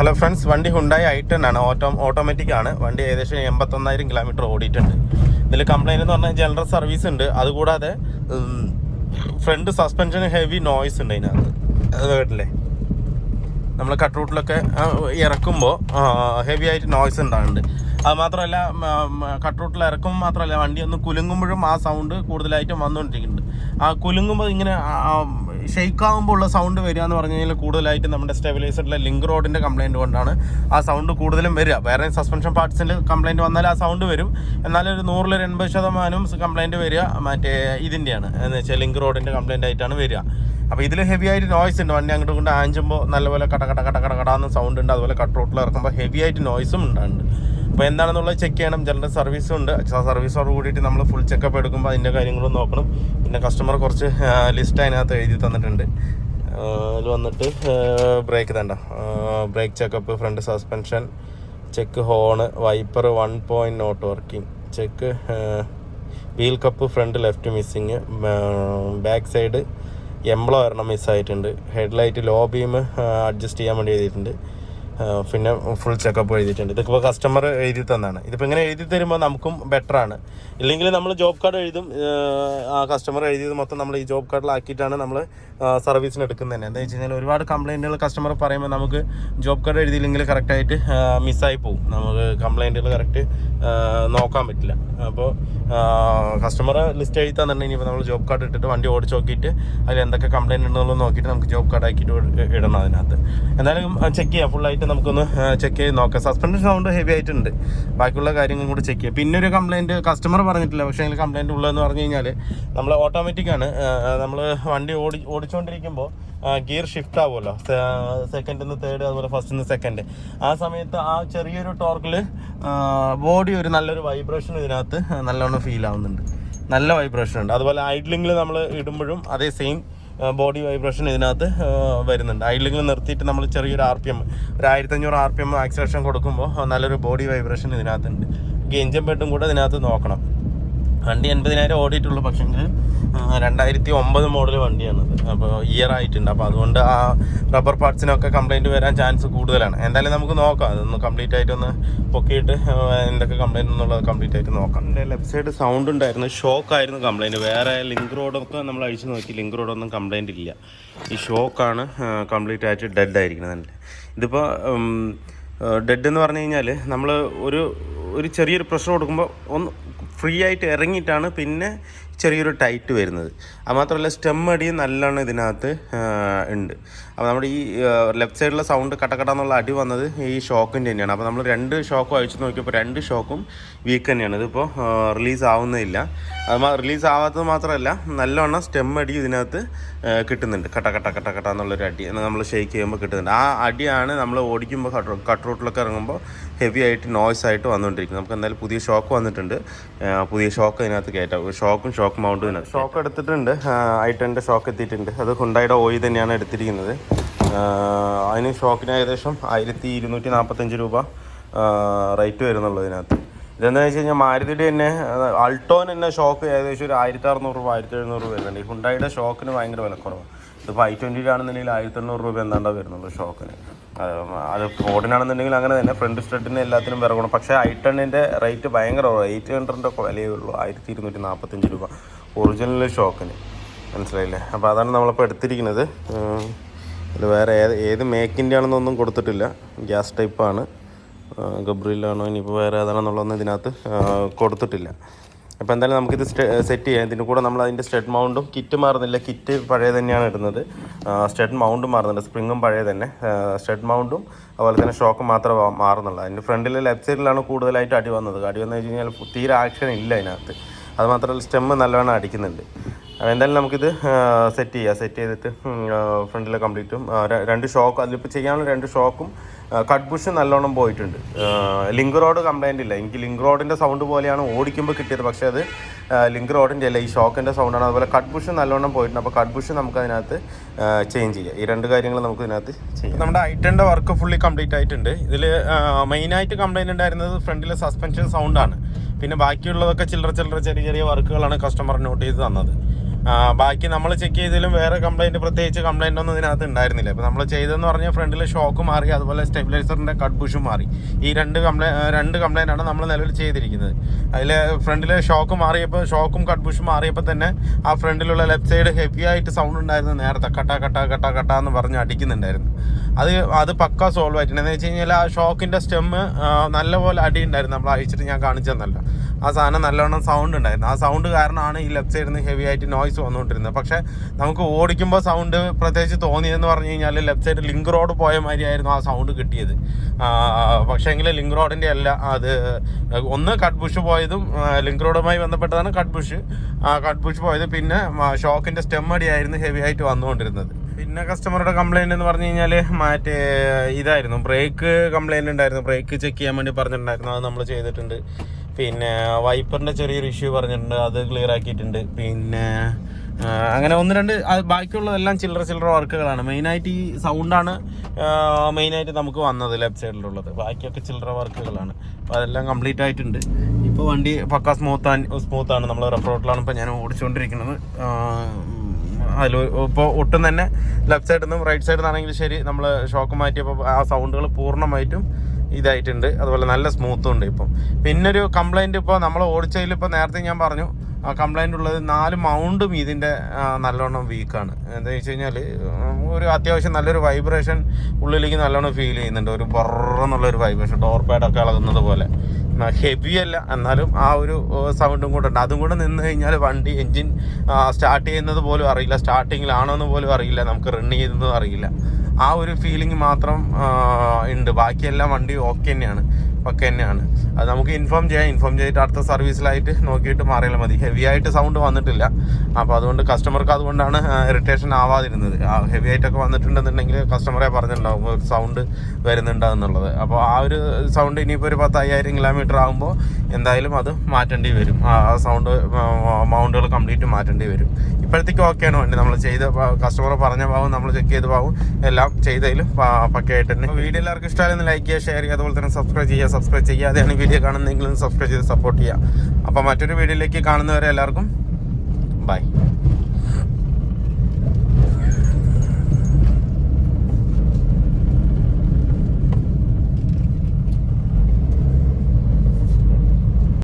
Hello friends, വണ്ടി Hyundai i10 ആണ്. Automatic ആണ്. വണ്ടി ഏകദേശം 81,000 കിലോമീറ്റർ ഓടിയിട്ടുണ്ട്. ഇതിൽ കംപ്ലൈൻറ്റ് എന്ന് പറഞ്ഞാൽ ജനറൽ സർവീസ് ഉണ്ട്. അതുകൂടാതെ ഫ്രണ്ട് സസ്പെൻഷൻ ഹെവി നോയ്സ് ഉണ്ട് അതിനകത്ത്. അത് കേട്ടില്ലേ, നമ്മൾ കട്ട് റൂട്ടിലൊക്കെ ഇറക്കുമ്പോൾ ഹെവി ആയിട്ട് നോയ്സ് ഉണ്ടാകുന്നുണ്ട്. അത് മാത്രമല്ല, കട്ട് റൂട്ടിൽ ഇറക്കുമ്പോൾ മാത്രമല്ല, വണ്ടി ഒന്ന് കുലുങ്ങുമ്പോഴും ആ സൗണ്ട് കൂടുതലായിട്ടും വന്നുകൊണ്ടിരിക്കുന്നുണ്ട്. ആ കുലുങ്ങുമ്പോൾ ഇങ്ങനെ ഷെയ്ക്കാകുമ്പോൾ ഉള്ള സൗണ്ട് വരിക എന്ന് പറഞ്ഞു കഴിഞ്ഞാൽ കൂടുതലായിട്ട് നമ്മുടെ സ്റ്റെബിലൈസറിലെ ലിങ്ക് റോഡിൻ്റെ കംപ്ലയിൻറ്റ് കൊണ്ടാണ് ആ സൗണ്ട് കൂടുതലും വരിക. വേറെ സസ്പെൻഷൻ പാർട്സിൻ്റെ കംപ്ലയിൻറ്റ് വന്നാൽ ആ സൗണ്ട് വരും. എന്നാലും ഒരു 100-80% കംപ്ലയിൻറ്റ് വരിക മറ്റേ ഇതിൻ്റെയാണ്, എന്ന് വെച്ചാൽ ലിങ്ക് റോഡിൻ്റെ കംപ്ലയിൻ്റ് ആയിട്ടാണ് വരിക. അപ്പോൾ ഇതിൽ ഹെവി ആയിട്ട് നോയ്സ് ഉണ്ട്. വണ്ടി അങ്ങോട്ട് കൊണ്ട് ആഞ്ചുമ്പോൾ നല്ലപോലെ കടകടാന്ന് സൗണ്ട് ഉണ്ട്. അതുപോലെ കട്ട് റൂട്ടിൽ ഇറക്കുമ്പോൾ ഹെവി ആയിട്ട് നോയ്സും ഉണ്ടാകുന്നുണ്ട്. അപ്പോൾ എന്താണെന്നുള്ളത് ചെക്ക് ചെയ്യണം. ജനറൽ സർവീസും ഉണ്ട്. സർവീസോട് കൂടിയിട്ട് നമ്മൾ ഫുൾ ചെക്കപ്പ് എടുക്കുമ്പോൾ അതിൻ്റെ കാര്യങ്ങളും നോക്കണം. പിന്നെ കസ്റ്റമർ കുറച്ച് ലിസ്റ്റ് അതിനകത്ത് എഴുതി തന്നിട്ടുണ്ട്. അതിൽ വന്നിട്ട് ബ്രേക്ക് തണ്ട, brake checkup, front suspension check, horn, wiper 1 not working check, wheel cup front left missing, back side emblem ഒരെണ്ണം മിസ്സായിട്ടുണ്ട്, ഹെഡ്ലൈറ്റ് ലോ ബീം അഡ്ജസ്റ്റ് ചെയ്യാൻ വേണ്ടി എഴുതിയിട്ടുണ്ട്, പിന്നെ ഫുൾ ചെക്കപ്പ് എഴുതിയിട്ടുണ്ട്. ഇതൊക്കെ ഇപ്പോൾ കസ്റ്റമർ എഴുതി തന്നാണ്. ഇതിപ്പോൾ ഇങ്ങനെ എഴുതി തരുമ്പോൾ നമുക്കും ബെറ്ററാണ്. ഇല്ലെങ്കിൽ നമ്മൾ ജോബ് കാർഡ് എഴുതും. ആ കസ്റ്റമർ എഴുതിയത് മൊത്തം നമ്മൾ ഈ ജോബ് കാർഡിലാക്കിയിട്ടാണ് നമ്മൾ സർവീസിന് എടുക്കുന്നത് തന്നെ. എന്താ വെച്ച് കഴിഞ്ഞാൽ ഒരുപാട് കംപ്ലയിൻറ്റുകൾ കസ്റ്റമർ പറയുമ്പോൾ നമുക്ക് ജോബ് കാർഡ് എഴുതിയില്ലെങ്കിൽ കറക്റ്റായിട്ട് മിസ്സായി പോകും. നമുക്ക് കംപ്ലയിൻറ്റുകൾ കറക്റ്റ് നോക്കാൻ പറ്റില്ല. അപ്പോൾ കസ്റ്റമർ ലിസ്റ്റ് എഴുതി തന്നിട്ടുണ്ടെങ്കിൽ ഇനിയിപ്പോൾ നമ്മൾ ജോബ് കാർഡ് ഇട്ടിട്ട് വണ്ടി ഓടിച്ച് നോക്കിയിട്ട് അതിൽ എന്തൊക്കെ കംപ്ലയിൻറ്റ് ഉണ്ടെന്നുള്ളത് നോക്കിയിട്ട് നമുക്ക് ജോബ് കാർഡ് ആക്കിയിട്ട് ഇടണം അതിനകത്ത്. എന്തായാലും ചെക്ക് ചെയ്യാം, ഫുള്ളായിട്ട് നമുക്കൊന്ന് ചെക്ക് ചെയ്ത് നോക്കാം. സസ്പെൻഷൻ സൗണ്ട് ഹെവി ആയിട്ടുണ്ട്. ബാക്കിയുള്ള കാര്യങ്ങളും കൂടി ചെക്ക് ചെയ്യാം. പിന്നെ ഒരു കംപ്ലയിൻറ്റ് കസ്റ്റമർ പറഞ്ഞിട്ടില്ല, പക്ഷേ അതിൽ കംപ്ലയിൻറ്റ് ഉള്ളതെന്ന് പറഞ്ഞു കഴിഞ്ഞാൽ നമ്മൾ ഓട്ടോമാറ്റിക്കാണ്. നമ്മൾ വണ്ടി ഓടിച്ചുകൊണ്ടിരിക്കുമ്പോൾ ഗിയർ ഷിഫ്റ്റ് ആവുമല്ലോ, സെക്കൻഡിൽ നിന്ന് തേർഡ്, അതുപോലെ ഫസ്റ്റിൽ നിന്ന് സെക്കൻഡ്. ആ സമയത്ത് ആ ചെറിയൊരു ടോർക്കിൽ ബോഡി ഒരു നല്ലൊരു വൈബ്രേഷൻ ഇതിനകത്ത് നല്ലോണം ഫീൽ ആവുന്നുണ്ട്. നല്ല വൈബ്രേഷൻ ഉണ്ട്. അതുപോലെ ഐഡ്ലിങ്ങിൽ നമ്മൾ ഇടുമ്പോഴും അതേ സെയിം ബോഡി വൈബ്രേഷൻ ഇതിനകത്ത് വരുന്നുണ്ട്. ഐഡ്ലിങ്ങിൽ നിർത്തിയിട്ട് നമ്മൾ ചെറിയൊരു RPM, ഒരു 1500 RPM ആക്സിലേഷൻ കൊടുക്കുമ്പോൾ നല്ലൊരു ബോഡി വൈബ്രേഷൻ ഇതിനകത്തുണ്ട്. എഞ്ചിൻ ബെഡും കൂടെ ഇതിനകത്ത് നോക്കണം. വണ്ടി 80,000 ഓടിയിട്ടുള്ളൂ, പക്ഷേങ്കിൽ 2009 മോഡൽ വണ്ടിയാണത്. അപ്പോൾ ഇയർ ആയിട്ടുണ്ട്. അപ്പോൾ അതുകൊണ്ട് ആ റബ്ബർ പാർട്സിനൊക്കെ കംപ്ലയിൻറ്റ് വരാൻ ചാൻസ് കൂടുതലാണ്. എന്തായാലും നമുക്ക് നോക്കാം, അതൊന്ന് കംപ്ലീറ്റ് ആയിട്ടൊന്ന് പൊക്കിയിട്ട് എന്തൊക്കെ കംപ്ലയിൻറ്റ് എന്നുള്ളത് കംപ്ലീറ്റ് ആയിട്ട് നോക്കാം. എൻ്റെ ലെഫ്റ്റ് സൈഡ് സൗണ്ട് ഉണ്ടായിരുന്നു, ഷോക്കായിരുന്നു കംപ്ലയിൻറ്റ്. വേറെ ലിങ്ക് റോഡൊക്കെ നമ്മൾ അഴിച്ച് നോക്കി, ലിങ്ക് റോഡൊന്നും കംപ്ലയിൻറ്റ് ഇല്ല. ഈ ഷോക്കാണ് കംപ്ലീറ്റ് ആയിട്ട് ഡെഡ് ആയിരിക്കുന്നത്. ഇതിപ്പോൾ ഡെഡ് എന്ന് പറഞ്ഞു കഴിഞ്ഞാൽ നമ്മൾ ഒരു ചെറിയൊരു പ്രഷർ കൊടുക്കുമ്പോൾ ഒന്ന് ഫ്രീ ആയിട്ട് ഇറങ്ങിയിട്ടാണ് പിന്നെ ചെറിയൊരു ടൈറ്റ് വരുന്നത്. അത് മാത്രമല്ല സ്റ്റെം അടിയും നല്ലോണം ഇതിനകത്ത് ഉണ്ട്. അപ്പോൾ നമ്മുടെ ഈ ലെഫ്റ്റ് സൈഡിലെ സൗണ്ട് കട്ടക്കട്ടാന്നുള്ള അടി വന്നത് ഈ ഷോക്കിൻ്റെ തന്നെയാണ്. അപ്പോൾ നമ്മൾ 2 ഷോക്കും അഴിച്ച് നോക്കിയപ്പോൾ 2 ഷോക്കും വീക്ക് തന്നെയാണ്. ഇതിപ്പോൾ റിലീസ് ആവുന്നില്ല. അത് റിലീസ് ആവാത്തത് മാത്രമല്ല നല്ലോണം സ്റ്റെം അടി ഇതിനകത്ത് കിട്ടുന്നുണ്ട്. കട്ട എന്നുള്ളൊരു അടി നമ്മൾ ഷെയ്ക്ക് ചെയ്യുമ്പോൾ കിട്ടുന്നുണ്ട്. ആ അടിയാണ് നമ്മൾ ഓടിക്കുമ്പോൾ കട്ട് റൂട്ടിലൊക്കെ ഇറങ്ങുമ്പോൾ ഹെവി ആയിട്ട് നോയ്സ് ആയിട്ട് വന്നുകൊണ്ടിരിക്കുന്നത്. നമുക്ക് എന്തായാലും പുതിയ ഷോക്ക് വന്നിട്ടുണ്ട്. പുതിയ ഷോക്ക് ഇതിനകത്ത് കയറ്റാം. ഷോക്ക് മൗണ്ട് ഇതിനകത്ത് ഷോക്ക് എടുത്തിട്ടുണ്ട്. i10 ഷോക്ക് എത്തിയിട്ടുണ്ട്. അത് Hyundaiയുടെ ഓയിൽ തന്നെയാണ് എടുത്തിരിക്കുന്നത്. അതിന് ഷോക്കിന് ഏകദേശം 1245 രൂപ റേറ്റ് വരുന്നുള്ളൂ ഇതിനകത്ത്. ഇതെന്താണെന്ന് വെച്ച് കഴിഞ്ഞാൽ മാരുതിയുടെ തന്നെ അൾട്ടോന് തന്നെ ഷോക്ക് ഏകദേശം ഒരു 1600 രൂപ 1700 രൂപ വരുന്നുണ്ട്. ഈ Hyundaiയുടെ ഷോക്കിന് ഭയങ്കര വിലക്കുറവാണ്. ഇതിപ്പോൾ i20-ആണെന്നുണ്ടെങ്കിൽ 1800 രൂപ എന്താണ്ടാ വരുന്നുള്ളൂ ഷോക്കിന്. അത് ഫോർഡിനാണെന്നുണ്ടെങ്കിൽ അങ്ങനെ തന്നെ ഫ്രണ്ട് സ്റ്റഡിന് എല്ലാത്തിനും വിറകണം. പക്ഷേ i10ൻ്റെ റേറ്റ് ഭയങ്കര 800 വിലയേ ഉള്ളൂ, 1245 രൂപ ഒറിജിനൽ ഷോക്കിന്. മനസ്സിലായില്ലേ? അപ്പോൾ അതാണ് നമ്മളിപ്പോൾ എടുത്തിരിക്കുന്നത്. ഇത് വേറെ ഏത് മേക്കിൻ്റെ ആണെന്നൊന്നും കൊടുത്തിട്ടില്ല. ഗ്യാസ് ടൈപ്പാണ്, ഗബ്രിയിലാണോ ഇനിയിപ്പോൾ വേറെ ഏതാണെന്നുള്ളതൊന്നും ഇതിനകത്ത് കൊടുത്തിട്ടില്ല. അപ്പോൾ എന്തായാലും നമുക്കിത് സെറ്റ് ചെയ്യാം. ഇതിൻ്റെ കൂടെ നമ്മൾ അതിൻ്റെ സ്റ്റഡ് മൗണ്ടും കിറ്റ് മാറുന്നില്ല. കിറ്റ് പഴയ തന്നെയാണ് ഇടുന്നത്. സ്റ്റഡ് മൗണ്ടും മാറുന്നുണ്ട്, സ്പ്രിങ്ങും പഴയ തന്നെ. സ്റ്റഡ് മൗണ്ടും അതുപോലെ തന്നെ ഷോക്ക് മാത്രമേ മാറുന്നുള്ളൂ. അതിൻ്റെ ഫ്രണ്ടിൽ ലെഫ്റ്റ് സൈഡിലാണ് കൂടുതലായിട്ട് അടി വന്നത്. അടി വന്നു കഴിഞ്ഞ് കഴിഞ്ഞാൽ തീരെ ആക്ഷൻ ഇല്ല അതിനകത്ത്. അത് മാത്രമല്ല സ്റ്റെമ്മ് നല്ലവണ്ണം അടിക്കുന്നുണ്ട്. എന്തായാലും നമുക്കിത് സെറ്റ് ചെയ്തിട്ട് ഫ്രണ്ടിലെ കംപ്ലീറ്റും 2 ഷോക്ക് അതിലിപ്പോൾ ചെയ്യാനുള്ള 2 ഷോക്കും കട്ട് ബുഷ് നല്ലോണം പോയിട്ടുണ്ട്. ലിങ്ക് റോഡ് കംപ്ലയിൻ്റ് ഇല്ല. എനിക്ക് ലിങ്ക് റോഡിൻ്റെ സൗണ്ട് പോലെയാണ് ഓടിക്കുമ്പോൾ കിട്ടിയത്, പക്ഷേ അത് ലിങ്ക് റോഡിൻ്റെ അല്ല, ഈ ഷോക്കിൻ്റെ സൗണ്ടാണ്. അതുപോലെ കട്ട് ബുഷ് നല്ലോണം പോയിട്ടുണ്ട്. അപ്പോൾ കട്ട് ബുഷ് നമുക്ക് അതിനകത്ത് ചേഞ്ച് ചെയ്യാം. ഈ 2 കാര്യങ്ങൾ നമുക്ക് ഇതിനകത്ത് ചെയ്യാം. നമ്മുടെ i10ൻ്റെ വർക്ക് ഫുള്ളി കംപ്ലീറ്റ് ആയിട്ടുണ്ട്. ഇതിൽ മെയിനായിട്ട് കംപ്ലയിൻ്റ് ഉണ്ടായിരുന്നത് ഫ്രണ്ടിലെ സസ്പെൻഷൻ സൗണ്ടാണ്. പിന്നെ ബാക്കിയുള്ളതൊക്കെ ചില്ലറ ചെറിയ വർക്കുകളാണ് കസ്റ്റമർ നോട്ട് ചെയ്ത് തന്നത്. ബാക്കി നമ്മൾ ചെക്ക് ചെയ്തതിലും വേറെ പ്രത്യേകിച്ച് കംപ്ലൈൻ്റ് ഒന്നും ഇതിനകത്ത് ഉണ്ടായിരുന്നില്ല. ഇപ്പോൾ നമ്മൾ ചെയ്തതെന്ന് പറഞ്ഞാൽ ഫ്രണ്ടിലെ ഷോക്ക് മാറി, അതുപോലെ സ്റ്റെബിലൈസറിൻ്റെ കട്ട് ബുഷും മാറി. ഈ രണ്ട് കംപ്ലൈൻ്റാണ് നമ്മൾ നിലവിൽ ചെയ്തിരിക്കുന്നത്. അതിൽ ഫ്രണ്ടിലെ ഷോക്ക് മാറിയപ്പോൾ, ഷോക്കും കട്ട് ബുഷും മാറിയപ്പോൾ തന്നെ ആ ഫ്രണ്ടിലുള്ള ലെഫ്റ്റ് സൈഡ് ഹെവി ആയിട്ട് സൗണ്ട് ഉണ്ടായിരുന്നു. നേരത്തെ കട്ട എന്ന് പറഞ്ഞ് അടിക്കുന്നുണ്ടായിരുന്നു. അത് പക്ക സോൾവ് ആയിട്ടുണ്ട്. എന്ന് വെച്ച് കഴിഞ്ഞാൽ ആ ഷോക്കിൻ്റെ സ്റ്റെമ്മ് നല്ലപോലെ അടി ഉണ്ടായിരുന്നു. നമ്മൾ അയച്ചിട്ട് ഞാൻ കാണിച്ചു തന്നല്ല, ആ സാധനം നല്ലവണ്ണം സൗണ്ട് ഉണ്ടായിരുന്നു. ആ സൗണ്ട് കാരണമാണ് ഈ ലെഫ്റ്റ് സൈഡിൽ നിന്ന് ഹെവി ആയിട്ട് നോയ്സ് വന്നുകൊണ്ടിരുന്നത്. പക്ഷേ നമുക്ക് ഓടിക്കുമ്പോൾ സൗണ്ട് പ്രത്യേകിച്ച് തോന്നിയതെന്ന് പറഞ്ഞു കഴിഞ്ഞാൽ ലെഫ്റ്റ് സൈഡ് ലിങ്ക് റോഡ് പോയ മാതിരിയായിരുന്നു ആ സൗണ്ട് കിട്ടിയത്. പക്ഷേ എങ്കിൽ ലിങ്ക് റോഡിൻ്റെ അല്ല, അത് ഒന്ന് കട്ട് ബുഷ് പോയതും ലിങ്ക് റോഡുമായി ബന്ധപ്പെട്ടതാണ് കട്ട് ബുഷ് പോയത്. പിന്നെ ഷോക്കിൻ്റെ സ്റ്റെമ്മടിയായിരുന്നു ഹെവി ആയിട്ട് വന്നുകൊണ്ടിരുന്നത്. പിന്നെ കസ്റ്റമറുടെ കംപ്ലയിൻ്റ് എന്ന് പറഞ്ഞു കഴിഞ്ഞാൽ മറ്റേ ഇതായിരുന്നു, ബ്രേക്ക് കംപ്ലയിൻ്റ് ഉണ്ടായിരുന്നു. ബ്രേക്ക് ചെക്ക് ചെയ്യാൻ വേണ്ടി പറഞ്ഞിട്ടുണ്ടായിരുന്നു, അത് നമ്മൾ ചെയ്തിട്ടുണ്ട്. പിന്നെ വൈപ്പറിൻ്റെ ചെറിയൊരു ഇഷ്യൂ പറഞ്ഞിട്ടുണ്ട്, അത് ക്ലിയർ ആക്കിയിട്ടുണ്ട്. പിന്നെ അങ്ങനെ ഒന്ന് രണ്ട് ബാക്കിയുള്ളതെല്ലാം ചില്ലറ വർക്കുകളാണ്. മെയിനായിട്ട് ഈ സൗണ്ടാണ് മെയിനായിട്ട് നമുക്ക് വന്നത് ലെഫ്റ്റ് സൈഡിലുള്ളത്. ബാക്കിയൊക്കെ ചില്ലറ വർക്കുകളാണ്. അപ്പോൾ അതെല്ലാം കംപ്ലീറ്റ് ആയിട്ടുണ്ട്. ഇപ്പോൾ വണ്ടി പക്ക സ്മൂത്താണ്. നമ്മൾ റഫ് റോഡിലാണ് ഇപ്പോൾ ഞാൻ ഓടിച്ചുകൊണ്ടിരിക്കുന്നത്. അതിൽ ഇപ്പോൾ ഒട്ടും തന്നെ ലെഫ്റ്റ് സൈഡിൽ നിന്നും റൈറ്റ് സൈഡിൽ നിന്നാണെങ്കിലും ശരി, നമ്മൾ ഷോക്ക് മാറ്റിയപ്പോൾ ആ സൗണ്ടുകൾ പൂർണ്ണമായിട്ടും ഇതായിട്ടുണ്ട്. അതുപോലെ നല്ല സ്മൂത്തും ഉണ്ട് ഇപ്പം. പിന്നൊരു കംപ്ലൈൻറ്റ് ഇപ്പോൾ നമ്മൾ ഓടിച്ചതിൽ ഇപ്പോൾ നേരത്തെ ഞാൻ പറഞ്ഞു, ആ കംപ്ലൈൻ്റ് ഉള്ളത് 4 മൗണ്ടും ഇതിൻ്റെ നല്ലോണം വീക്കാണ്. എന്താ വെച്ച് കഴിഞ്ഞാൽ ഒരു അത്യാവശ്യം നല്ലൊരു വൈബ്രേഷൻ ഉള്ളിലേക്ക് നല്ലോണം ഫീൽ ചെയ്യുന്നുണ്ട്. ഒരു ബൊറെന്നുള്ളൊരു വൈബ്രേഷൻ, ഡോർ പാഡൊക്കെ ഇളകുന്നത് പോലെ. ഹെവി അല്ല, എന്നാലും ആ ഒരു സൗണ്ടും കൂടെ ഉണ്ട്. അതും കൂടെ നിന്ന് കഴിഞ്ഞാൽ വണ്ടി എൻജിൻ സ്റ്റാർട്ട് ചെയ്യുന്നത് പോലും അറിയില്ല, സ്റ്റാർട്ടിങ്ങിലാണോ എന്ന് പോലും അറിയില്ല, നമുക്ക് റൺ ചെയ്യുന്നതും അറിയില്ല. ആ ഒരു ഫീലിംഗ് മാത്രം ഉണ്ട്. ബാക്കിയെല്ലാം വണ്ടി ഓക്കെ തന്നെയാണ്. അത് നമുക്ക് ഇൻഫോം ചെയ്തിട്ട് അടുത്ത സർവീസിലായിട്ട് നോക്കിയിട്ട് മാറിയാൽ മതി. ഹെവി ആയിട്ട് സൗണ്ട് വന്നിട്ടില്ല. അപ്പോൾ അതുകൊണ്ട് കസ്റ്റമർക്ക് അതുകൊണ്ടാണ് ഇറിറ്റേഷൻ ആവാതിരുന്നത്. ഹെവി ആയിട്ടൊക്കെ വന്നിട്ടുണ്ടെന്നുണ്ടെങ്കിൽ കസ്റ്റമറെ പറഞ്ഞിട്ടുണ്ടാവും ഒരു സൗണ്ട് വരുന്നുണ്ടെന്നുള്ളത്. അപ്പോൾ ആ ഒരു സൗണ്ട് ഇനിയിപ്പോൾ ഒരു 10,000 കിലോമീറ്റർ ആകുമ്പോൾ എന്തായാലും അത് മാറ്റേണ്ടി വരും. ആ സൗണ്ട് മൗണ്ടുകൾ കംപ്ലീറ്റ് മാറ്റേണ്ടി വരും. ഇപ്പോഴത്തേക്ക് ഓക്കെയാണ് വണ്ടി. നമ്മൾ ചെയ്ത കസ്റ്റമർ പറഞ്ഞ ഭാഗം, നമ്മൾ ചെക്ക് ചെയ്ത ഭാഗം എല്ലാം ചെയ്തതിലും പക്കയായിട്ട് തന്നെ. വീഡിയോ എല്ലാവർക്കും ഇഷ്ടമായാലും ലൈക്ക് ചെയ്യുക, ഷെയർ ചെയ്യുക, അതുപോലെ തന്നെ സബ്സ്ക്രൈബ് ചെയ്യാതെയാണ് വീഡിയോ കാണുന്നതെങ്കിലും സബ്സ്ക്രൈബ് ചെയ്ത് സപ്പോർട്ട് ചെയ്യുക. അപ്പോൾ മറ്റൊരു വീഡിയോയിലേക്ക് കാണുന്നവരെ എല്ലാവർക്കും ബൈ.